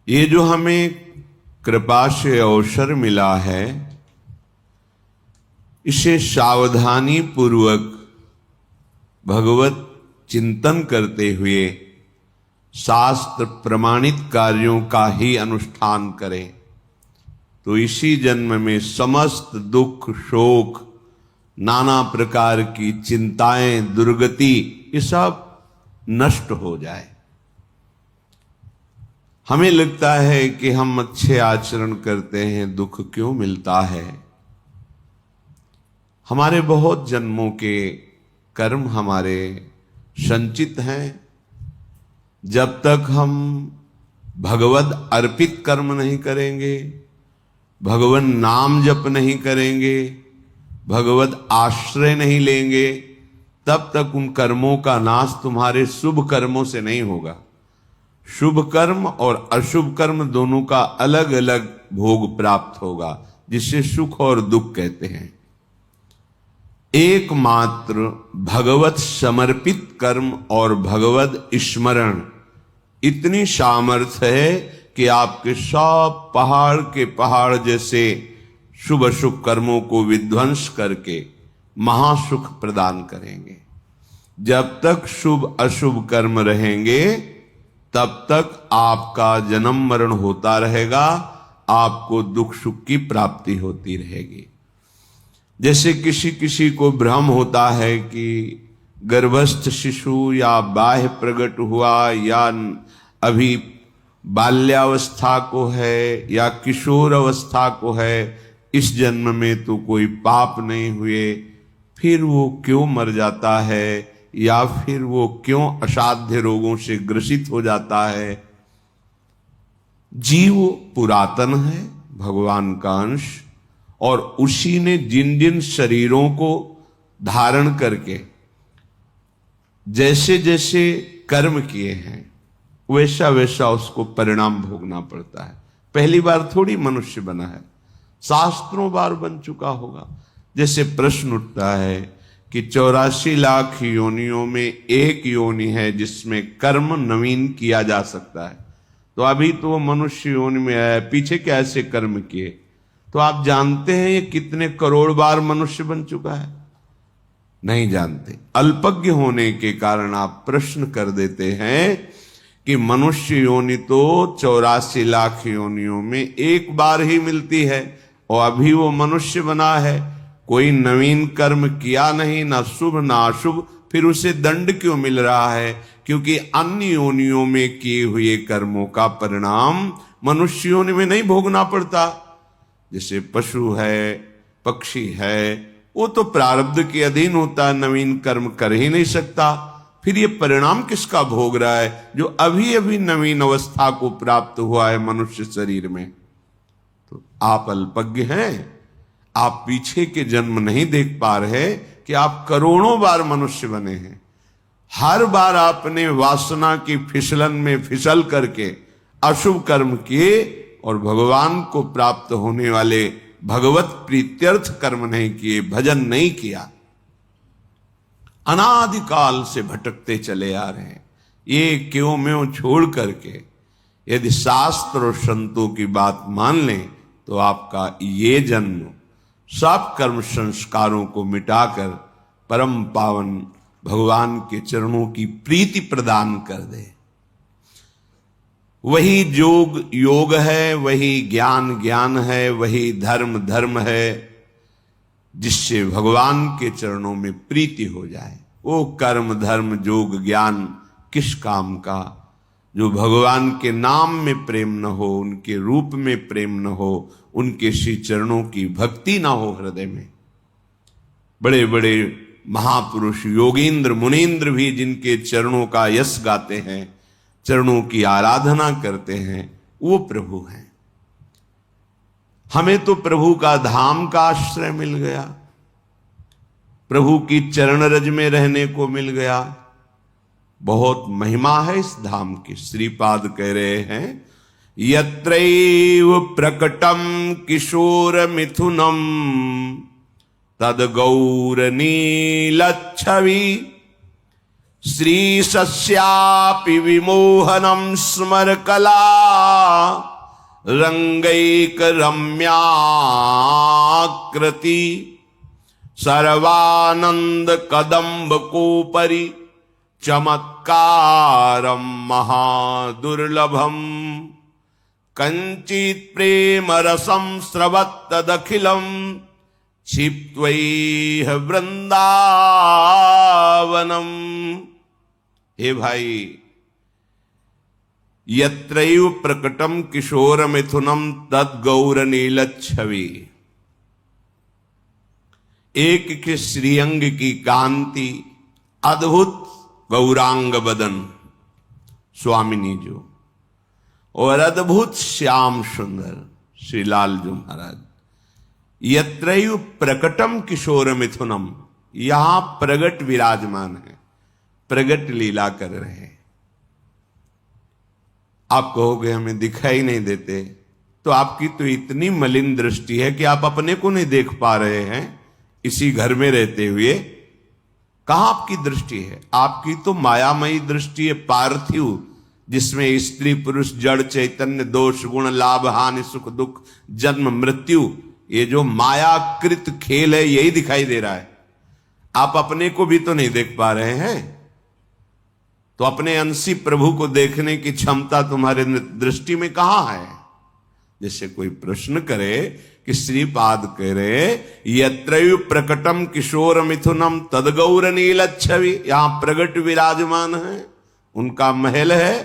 ये जो हमें कृपा से अवसर मिला है, इसे सावधानी पूर्वक भगवत चिंतन करते हुए शास्त्र प्रमाणित कार्यों का ही अनुष्ठान करें तो इसी जन्म में समस्त दुख, शोक, नाना प्रकार की चिंताएं, दुर्गति, ये सब नष्ट हो जाए। हमें लगता है कि हम अच्छे आचरण करते हैं, दुख क्यों मिलता है? हमारे बहुत जन्मों के कर्म हमारे संचित हैं। जब तक हम भगवद अर्पित कर्म नहीं करेंगे, भगवान नाम जप नहीं करेंगे, भगवत आश्रय नहीं लेंगे, तब तक उन कर्मों का नाश तुम्हारे शुभ कर्मों से नहीं होगा। शुभ कर्म और अशुभ कर्म दोनों का अलग अलग भोग प्राप्त होगा, जिसे सुख और दुख कहते हैं। एकमात्र भगवत समर्पित कर्म और भगवत स्मरण इतनी सामर्थ्य है कि आपके सब पहाड़ के पहाड़ जैसे शुभ अशुभ कर्मों को विध्वंस करके महासुख प्रदान करेंगे। जब तक शुभ अशुभ कर्म रहेंगे तब तक आपका जन्म मरण होता रहेगा, आपको दुख सुख की प्राप्ति होती रहेगी। जैसे किसी किसी को भ्रम होता है कि गर्भस्थ शिशु या बाह्य प्रकट हुआ या अभी बाल्यावस्था को है या किशोर अवस्था को है, इस जन्म में तो कोई पाप नहीं हुए, फिर वो क्यों मर जाता है या फिर वो क्यों असाध्य रोगों से ग्रसित हो जाता है? जीव पुरातन है, भगवान का अंश, और उसी ने जिन जिन शरीरों को धारण करके जैसे जैसे कर्म किए हैं वैसा वैसा उसको परिणाम भोगना पड़ता है। पहली बार थोड़ी मनुष्य बना है, शास्त्रों बार बन चुका होगा। जैसे प्रश्न उठता है कि 84 लाख योनियों में एक योनि है जिसमें कर्म नवीन किया जा सकता है, तो अभी तो वो मनुष्य योनि में है, पीछे क्या ऐसे कर्म किए? तो आप जानते हैं ये कितने करोड़ बार मनुष्य बन चुका है? नहीं जानते। अल्पज्ञ होने के कारण आप प्रश्न कर देते हैं कि मनुष्य योनि तो 84 लाख योनियों में एक बार ही मिलती है और अभी वो मनुष्य बना है, कोई नवीन कर्म किया नहीं, ना शुभ ना अशुभ, फिर उसे दंड क्यों मिल रहा है? क्योंकि अन्य योनियों में किए हुए कर्मों का परिणाम मनुष्य योनि में नहीं भोगना पड़ता। जैसे पशु है, पक्षी है, वो तो प्रारब्ध के अधीन होता है, नवीन कर्म कर ही नहीं सकता। फिर ये परिणाम किसका भोग रहा है? जो अभी अभी नवीन अवस्था को प्राप्त हुआ है मनुष्य शरीर में। तो आप अल्पज्ञ हैं, आप पीछे के जन्म नहीं देख पा रहे कि आप करोड़ों बार मनुष्य बने हैं। हर बार आपने वासना की फिसलन में फिसल करके अशुभ कर्म किए और भगवान को प्राप्त होने वाले भगवत प्रीत्यर्थ कर्म नहीं किए, भजन नहीं किया। अनादिकाल से भटकते चले आ रहे हैं। ये क्यों म्यों छोड़ करके यदि शास्त्र और संतों की बात मान लें तो आपका ये जन्म सब कर्म संस्कारों को मिटाकर परम पावन भगवान के चरणों की प्रीति प्रदान कर दे। वही योग योग है, वही ज्ञान ज्ञान है, वही धर्म धर्म है, जिससे भगवान के चरणों में प्रीति हो जाए। वो कर्म धर्म योग ज्ञान किस काम का जो भगवान के नाम में प्रेम न हो, उनके रूप में प्रेम न हो, उनके श्री चरणों की भक्ति ना हो हृदय में। बड़े बड़े महापुरुष योगींद्र मुनींद्र भी जिनके चरणों का यश गाते हैं, चरणों की आराधना करते हैं, वो प्रभु हैं। हमें तो प्रभु का धाम का आश्रय मिल गया, प्रभु की चरण रज में रहने को मिल गया। बहुत महिमा है इस धाम की। श्रीपाद कह रहे हैं, यत्रैव प्रकटम किशोर मिथुनम तद गौर नीलच्छवि श्री सस्यापि विमोहनम स्मर कला रंगैक रम्याकृति सर्वानंद कदम्ब कोपरि चमत्कारम महादुर्लभम कंचित प्रेम रसम स्रवत्तदखिलम क्षिप्त्वैह वृंदावनम। हे भाई, यत्रैव प्रकटम किशोर मिथुनम तद गौर नीलच्छवि। एक के श्रीअंग की कांति, अद्भुत गौरांग बदन स्वामिनी जो, और अद्भुत श्याम सुंदर श्री लालजू महाराज। यत्रैव प्रकटम किशोर मिथुनम, यहां प्रगट विराजमान है, प्रगट लीला कर रहे हैं। आप कहोगे हमें दिखाई नहीं देते, तो आपकी तो इतनी मलिन दृष्टि है कि आप अपने को नहीं देख पा रहे हैं। इसी घर में रहते हुए कहां आपकी दृष्टि है? आपकी तो मायामयी दृष्टि है, पार्थिव, जिसमें स्त्री पुरुष जड़ चैतन्य दोष गुण लाभ हानि सुख दुख जन्म मृत्यु, ये जो मायाकृत खेल है, यही दिखाई दे रहा है। आप अपने को भी तो नहीं देख पा रहे हैं, तो अपने अंशी प्रभु को देखने की क्षमता तुम्हारे दृष्टि में कहां है? जैसे कोई प्रश्न करे कि श्रीपाद कह रहे यत्रैव प्रकटम किशोर मिथुनम तदगौर नीलच्छवि, यहां प्रगट विराजमान है, उनका महल है,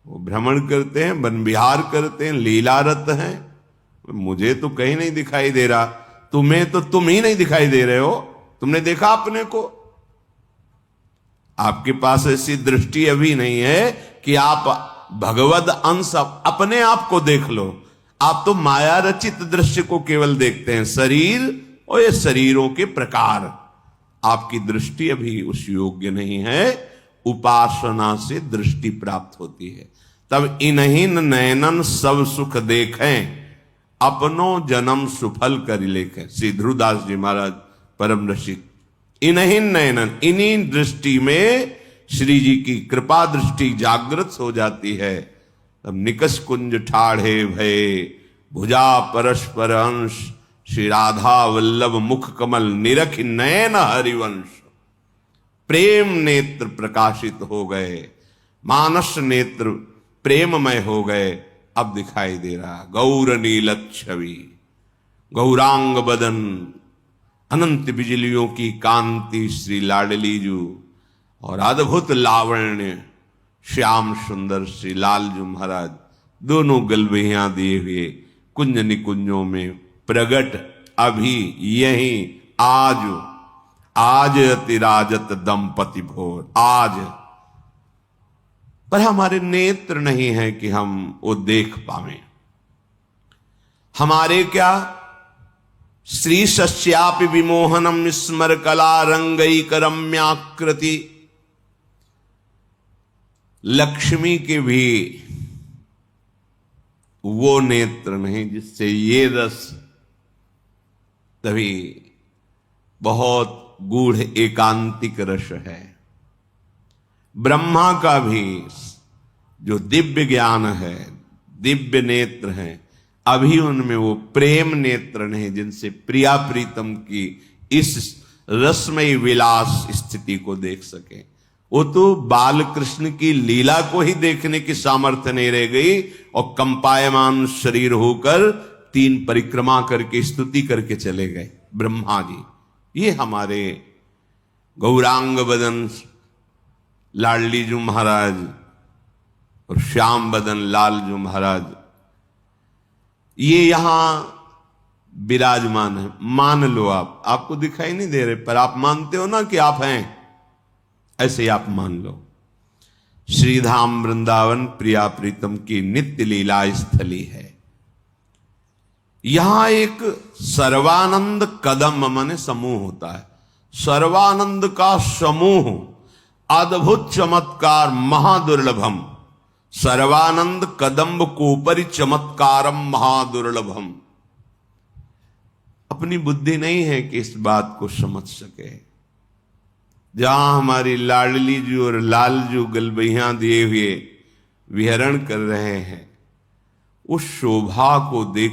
वो भ्रमण करते हैं, वन विहार करते हैं, लीलारत हैं। मुझे तो कहीं नहीं दिखाई दे रहा, तुम्हें तो तुम ही नहीं दिखाई दे रहे हो। तुमने देखा अपने को? आपके पास ऐसी दृष्टि अभी नहीं है कि आप भगवद अंश अपने आप को देख लो। आप तो माया रचित दृश्य को केवल देखते हैं, शरीर और ये शरीरों के प्रकार। आपकी दृष्टि अभी उस योग्य नहीं है। उपासना से दृष्टि प्राप्त होती है। तब इन्हीन नयनन सब सुख देखें, अपनो जन्म सुफल कर लेखें। श्री ध्रुवदास जी महाराज परम रसिक। इन्हीन नयनन, इन्हीं दृष्टि में श्री जी की कृपा दृष्टि जागृत हो जाती है। तब निकस कुंज ठाढ़े भये भुजा परस्पर अंश, श्री राधा वल्लभ मुख कमल निरख नयन हरिवंश। प्रेम नेत्र प्रकाशित हो गए, मानस नेत्र प्रेममय हो गए। अब दिखाई दे रहा गौर नीलच्छवि, गौरांग बदन, अनंत बिजलियों की कांति श्री लाडलीजू, और अद्भुत लावण्य श्याम सुंदर श्री लालजू महाराज, दोनों गलबहियां दिए हुए कुंज निकुंजों में प्रगट अभी यही आज अतिराजत दंपति भोर। आज पर हमारे नेत्र नहीं है कि हम वो देख पावे। हमारे क्या श्री सस्यापि विमोहनम स्मर कला रंगैक रम्याकृति, लक्ष्मी के भी वो नेत्र नहीं जिससे ये रस तभी बहुत गूढ़ एकांतिक रस है। ब्रह्मा का भी जो दिव्य ज्ञान है, दिव्य नेत्र हैं, अभी उनमें वो प्रेम नेत्र नहीं जिनसे प्रिया प्रीतम की इस रसमयी विलास स्थिति को देख सके। वो तो बाल कृष्ण की लीला को ही देखने की सामर्थ्य नहीं रह गई, और कंपायमान शरीर होकर 3 परिक्रमा करके स्तुति करके चले गए ब्रह्मा जी। ये हमारे गौरांग बदन लाडलीजू महाराज और श्याम बदन लालजू महाराज, ये यहां विराजमान है। मान लो आप, आपको दिखाई नहीं दे रहे पर आप मानते हो ना कि आप हैं, ऐसे आप मान लो। श्रीधाम वृंदावन प्रिया प्रीतम की नित्य लीला स्थली है। यहां एक सर्वानंद कदम माने समूह होता है, सर्वानंद का समूह, अद्भुत चमत्कार महादुर्लभम। सर्वानंद कदम्ब कोपरि चमत्कारम महादुर्लभम। अपनी बुद्धि नहीं है कि इस बात को समझ सके। जहां हमारी लाडली जी और लालजू गलबैया दिए हुए विहरण कर रहे हैं, उस शोभा को देख